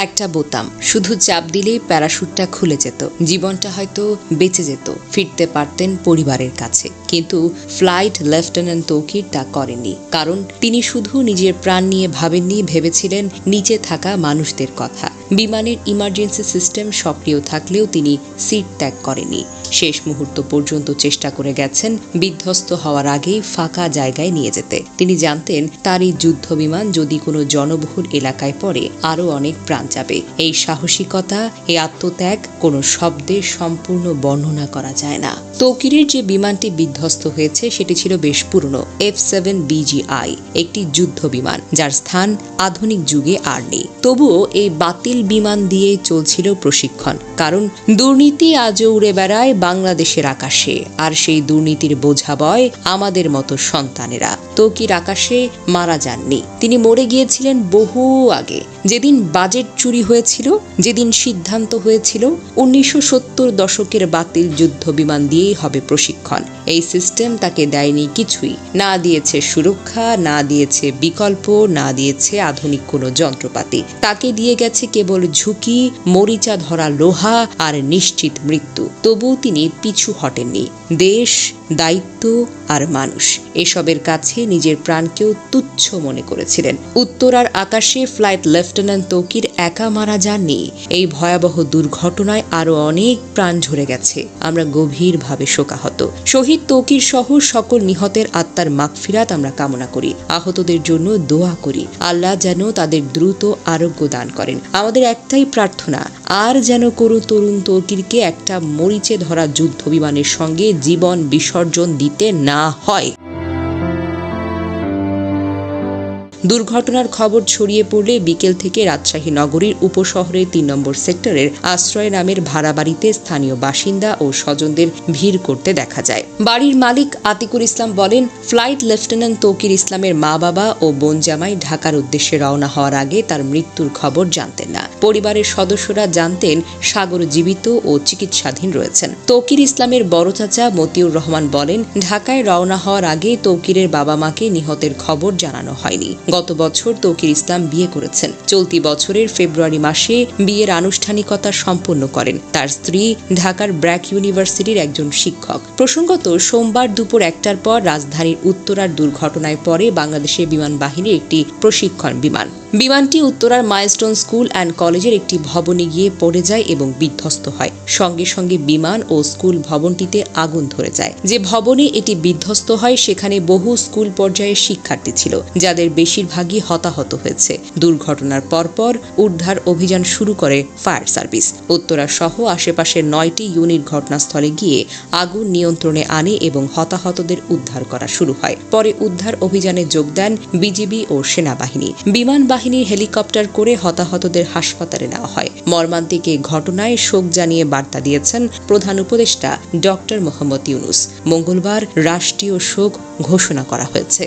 একটা বোতাম, শুধু চাপ দিলেই প্যারাশুটটা খুলে যেত, জীবনটা হয়তো বেঁচে যেত, ফিরতে পারতেন পরিবারের কাছে। কিন্তু ফ্লাইট লেফটেন্যান্ট তৌকির তা করেননি, কারণ তিনি শুধু নিজের প্রাণ নিয়ে ভাবেননি, ভেবেছিলেন নিচে থাকা মানুষদের কথা। বিমানের ইমার্জেন্সি সিস্টেম সক্রিয় থাকলেও তিনি সিট ত্যাগ করেননি। শেষ মুহূর্ত পর্যন্ত চেষ্টা করে গেছেন বিধ্বস্ত হওয়ার আগেই ফাঁকা জায়গায় নিয়ে যেতে। তিনি জানতেন তার এই যুদ্ধ বিমান যদি কোনো জনবহুল এলাকায় পড়ে আরও অনেক প্রাণ যাবে। এই সাহসিকতা, এই আত্মত্যাগ কোনো শব্দে সম্পূর্ণ বর্ণনা করা যায় না। তৌকিরের যে বিমানটি বিধ্বস্ত হয়েছে সেটি ছিল বেশ পুরনো F-7BGI, একটি যুদ্ধ বিমান যার স্থান আধুনিক যুগে আর নেই। তবুও এই বাতিল বিমান দিয়ে চলছিল প্রশিক্ষণ, কারণ দুর্নীতি আজও উড়ে বেড়ায় বাংলাদেশের আকাশে, আর সেই দুর্নীতির বোঝা বয় আমাদের মতো সন্তানেরা। তৌকির আকাশে মারা যাননি, তিনি মরে গিয়েছিলেন বহু আগে। যেদিন বাজেট চুরি হয়েছিল, যেদিন সিদ্ধান্ত হয়েছিল 1970 দশকের বাতিল যুদ্ধ বিমান দিয়েই হবে প্রশিক্ষণ, এই সিস্টেম তাকে দেয়নি কিছুই। না দিয়েছে সুরক্ষা, না দিয়েছে বিকল্প, না দিয়েছে আধুনিক কোনো যন্ত্রপাতি। তাকে দিয়ে গেছে কেবল ঝুঁকি, মরিচা ধরা লোহা আর নিশ্চিত মৃত্যু। তবুও তিনি পিছু হটেননি। দেশ, দায়িত্ব আর মানুষ, এসবের কাছে নিজের প্রাণকেও তুচ্ছ মনে করেছিলেন। উত্তরার আকাশে ফ্লাইট লেফটেন্যান্ট তৌকির একা মারা যাননি। এই ভয়াবহ দুর্ঘটনায় আরো অনেক প্রাণ ঝরে গেছে। আমরা গভীরভাবে শোকাহত। শহীদ তৌকির সহ সকল নিহতের আত্মার মাগফিরাত আমরা কামনা করি। আহতদের জন্য দোয়া করি, আল্লাহ যেন তাদের দ্রুত আরোগ্য দান করেন। আমাদের একটাই প্রার্থনা, আর যেন কোনো তরুণ তৌকিরকে একটা মরিচে ধরা যুদ্ধ বিমানের সঙ্গে জীবন বিসর্জন দিতে না হয়। দুর্ঘটনার খবর ছড়িয়ে পড়লে বিকেল থেকে রাজশাহী নগরীর উপশহরের 3 নম্বর সেক্টরের আশ্রয় নামের ভাড়া বাড়িতে স্থানীয় বাসিন্দা ও স্বজনদের ভিড় করতে দেখা যায়। বাড়ির মালিক আতিকুর ইসলাম বলেন, ফ্লাইট লেফটেন্যান্ট তৌকির ইসলামের মা বাবা ও বোন জামাই ঢাকার উদ্দেশ্যে রওনা হওয়ার আগে তার মৃত্যুর খবর জানতেন না। পরিবারের সদস্যরা জানতেন সাগর জীবিত ও চিকিৎসাধীন রয়েছেন। তৌকির ইসলামের বড় চাচা মতিউর রহমান বলেন, ঢাকায় রওনা হওয়ার আগে তৌকিরের বাবা মাকে নিহতের খবর জানানো হয়নি। গত বছর তৌকির ইসলাম বিয়ে করেছেন। চলতি বছরের ফেব্রুয়ারি মাসে বিয়ের আনুষ্ঠানিকতা সম্পন্ন করেন। তার স্ত্রী ঢাকার ব্র্যাক ইউনিভার্সিটির একজন শিক্ষক। প্রসঙ্গত, সোমবার দুপুর 1টার পর রাজধানীর উত্তরার দুর্ঘটনায় পরে বাংলাদেশের বিমান বাহিনীর একটি প্রশিক্ষণ বিমান। বিমানটি উত্তরার মাইলস্টোন স্কুল অ্যান্ড কলেজের একটি ভবনে গিয়ে পড়ে যায় এবং বিধ্বস্ত হয়। সঙ্গে সঙ্গে বিমান ও স্কুল ভবনটিতে আগুন ধরে যায়। যে ভবনে এটি বিধ্বস্ত হয় সেখানে বহু স্কুল পর্যায়ের শিক্ষার্থী ছিল, যাদের বেশিরভাগই হতাহত হয়েছে। দুর্ঘটনার পরপর উদ্ধার অভিযান শুরু করে ফায়ার সার্ভিস। উত্তরা সহ আশেপাশের 9টি ইউনিট ঘটনাস্থলে গিয়ে আগুন নিয়ন্ত্রণে আনে এবং হতাহতদের উদ্ধার করা শুরু হয়। পরে উদ্ধার অভিযানে যোগ দেন বিজিবি ও সেনাবাহিনী। বিমান বাহিনীর হেলিকপ্টার করে হতাহতদের হাসপাতালে নেওয়া হয়। মর্মান্তিক এই ঘটনায় শোক জানিয়ে বার্তা দিয়েছেন প্রধান উপদেষ্টা ডক্টর মোহাম্মদ ইউনূস। মঙ্গলবার রাষ্ট্রীয় শোক ঘোষণা করা হয়েছে।